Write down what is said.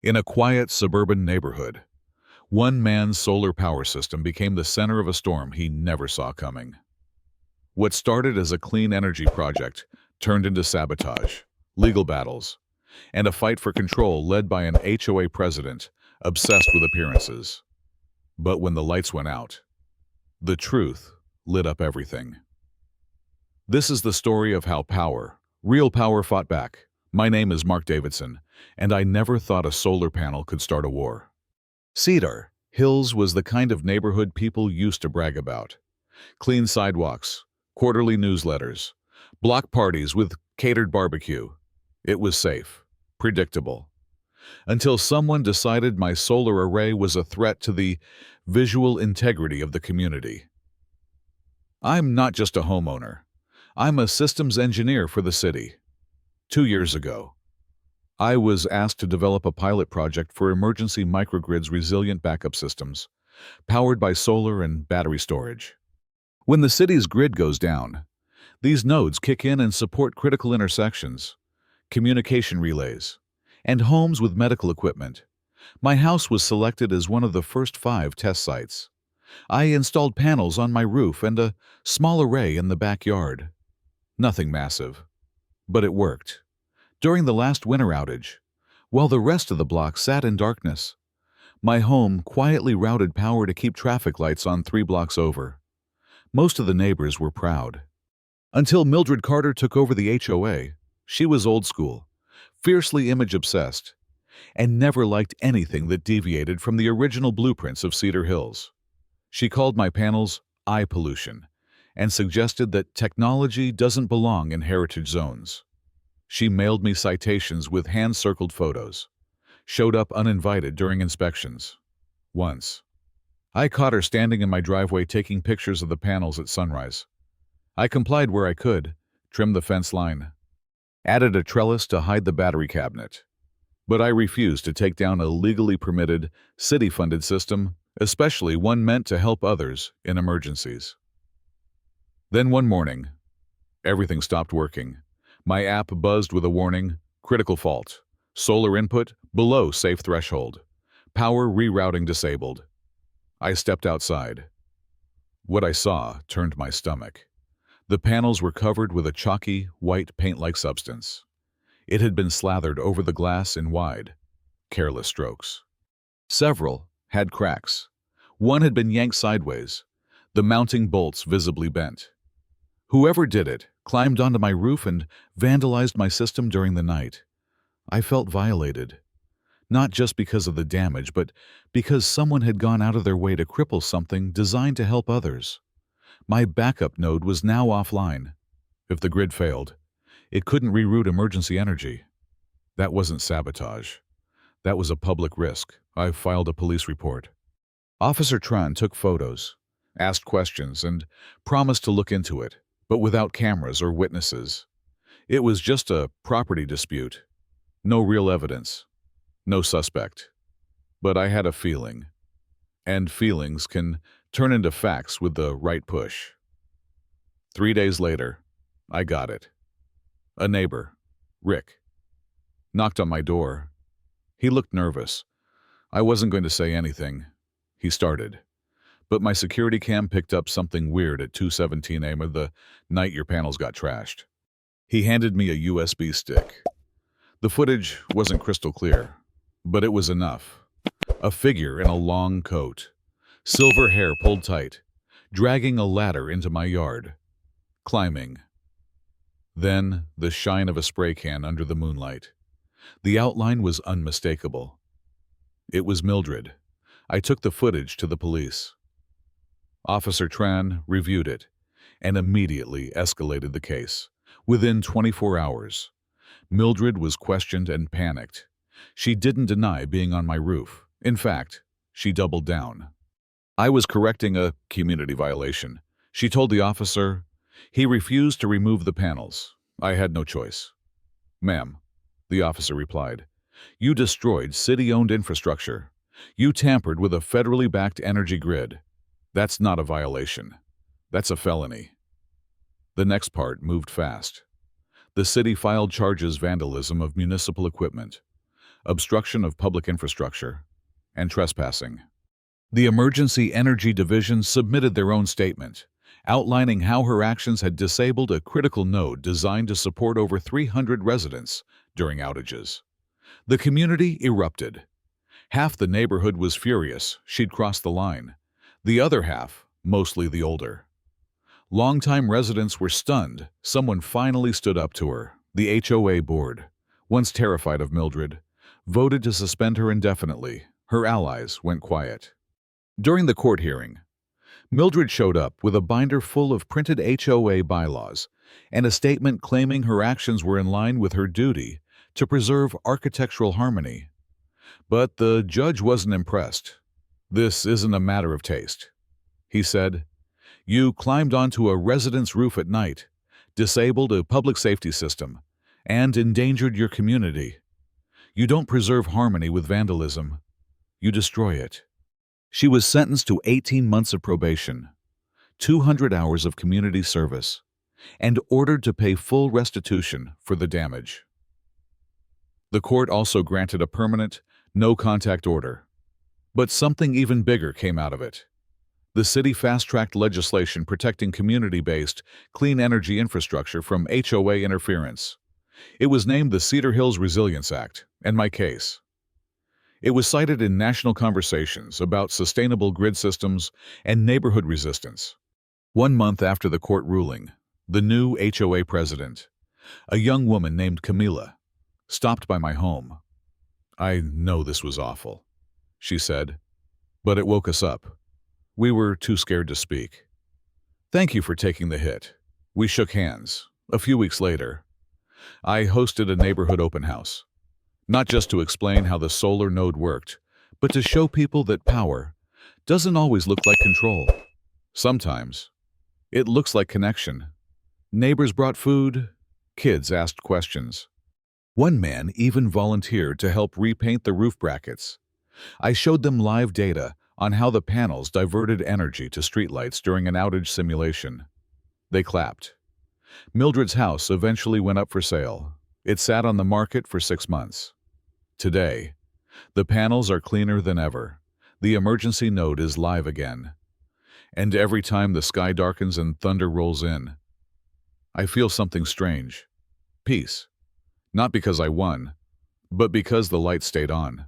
In a quiet suburban neighborhood, one man's solar power system became the center of a storm he never saw coming. What started as a clean energy project turned into sabotage, legal battles, and a fight for control led by an HOA president obsessed with appearances. But when the lights went out, the truth lit up everything. This is the story of how real power fought back. My name is Mark Davidson, and I never thought a solar panel could start a war. Cedar Hills was the kind of neighborhood people used to brag about. Clean sidewalks, quarterly newsletters, block parties with catered barbecue. It was safe, predictable. Until someone decided my solar array was a threat to the visual integrity of the community. I'm not just a homeowner. I'm a systems engineer for the city. 2 years ago, I was asked to develop a pilot project for emergency microgrids resilient backup systems, powered by solar and battery storage. When the city's grid goes down, these nodes kick in and support critical intersections, communication relays, and homes with medical equipment. My house was selected as one of the first 5 test sites. I installed panels on my roof and a small array in the backyard. Nothing massive, but it worked. During the last winter outage, while the rest of the block sat in darkness, my home quietly routed power to keep traffic lights on 3 blocks over. Most of the neighbors were proud. Until Mildred Carter took over the HOA, she was old school, fiercely image-obsessed, and never liked anything that deviated from the original blueprints of Cedar Hills. She called my panels eye pollution and suggested that technology doesn't belong in heritage zones. She mailed me citations with hand-circled photos, showed up uninvited during inspections. Once, I caught her standing in my driveway taking pictures of the panels at sunrise. I complied where I could, trimmed the fence line, added a trellis to hide the battery cabinet. But I refused to take down a legally permitted, city-funded system, especially one meant to help others in emergencies. Then one morning, everything stopped working. My app buzzed with a warning, critical fault, solar input below safe threshold, power rerouting disabled. I stepped outside. What I saw turned my stomach. The panels were covered with a chalky, white paint-like substance. It had been slathered over the glass in wide, careless strokes. Several had cracks. One had been yanked sideways, the mounting bolts visibly bent. Whoever did it climbed onto my roof and vandalized my system during the night. I felt violated, not just because of the damage, but because someone had gone out of their way to cripple something designed to help others. My backup node was now offline. If the grid failed, it couldn't reroute emergency energy. That wasn't sabotage. That was a public risk. I filed a police report. Officer Tran took photos, asked questions, and promised to look into it, but without cameras or witnesses. It was just a property dispute. No real evidence. No suspect. But I had a feeling. And feelings can turn into facts with the right push. 3 days later, I got it. A neighbor, Rick, knocked on my door. He looked nervous. I wasn't going to say anything. He started. But my security cam picked up something weird at 2:17 a.m. the night your panels got trashed. He handed me a USB stick. The footage wasn't crystal clear, but it was enough. A figure in a long coat, silver hair pulled tight, dragging a ladder into my yard, climbing. Then the shine of a spray can under the moonlight. The outline was unmistakable. It was Mildred. I took the footage to the police. Officer Tran reviewed it and immediately escalated the case. Within 24 hours, Mildred was questioned and panicked. She didn't deny being on my roof. In fact, she doubled down. I was correcting a community violation. She told the officer. He refused to remove the panels. I had no choice. "Ma'am," the officer replied, "you destroyed city-owned infrastructure. You tampered with a federally backed energy grid. That's not a violation. That's a felony." The next part moved fast. The city filed charges vandalism of municipal equipment. obstruction of public infrastructure, and trespassing. The Emergency Energy Division submitted their own statement, outlining how her actions had disabled a critical node designed to support over 300 residents during outages. The community erupted. Half the neighborhood was furious she'd crossed the line. The other half, mostly the older. Longtime residents were stunned. Someone finally stood up to her. The HOA board, once terrified of Mildred, voted to suspend her indefinitely. Her allies went quiet. During the court hearing, Mildred showed up with a binder full of printed HOA bylaws and a statement claiming her actions were in line with her duty to preserve architectural harmony. But the judge wasn't impressed. "This isn't a matter of taste," he said. "You climbed onto a resident's roof at night, disabled a public safety system, and endangered your community. You don't preserve harmony with vandalism. You destroy it." She was sentenced to 18 months of probation, 200 hours of community service, and ordered to pay full restitution for the damage. The court also granted a permanent, no-contact order. But something even bigger came out of it. The city fast-tracked legislation protecting community-based, clean energy infrastructure from HOA interference. It was named the Cedar Hills Resilience Act, and my case. It was cited in national conversations about sustainable grid systems and neighborhood resistance. 1 month after the court ruling, the new HOA president, a young woman named Camila, stopped by my home. "I know this was awful," she said, "but it woke us up. We were too scared to speak. Thank you for taking the hit." We shook hands. A few weeks later, I hosted a neighborhood open house, not just to explain how the solar node worked, but to show people that power doesn't always look like control. Sometimes it looks like connection. Neighbors brought food, kids asked questions. One man even volunteered to help repaint the roof brackets. I showed them live data on how the panels diverted energy to streetlights during an outage simulation. They clapped. Mildred's house eventually went up for sale. It sat on the market for 6 months. Today, the panels are cleaner than ever. The emergency node is live again. And every time the sky darkens and thunder rolls in, I feel something strange. Peace. Not because I won, but because the light stayed on.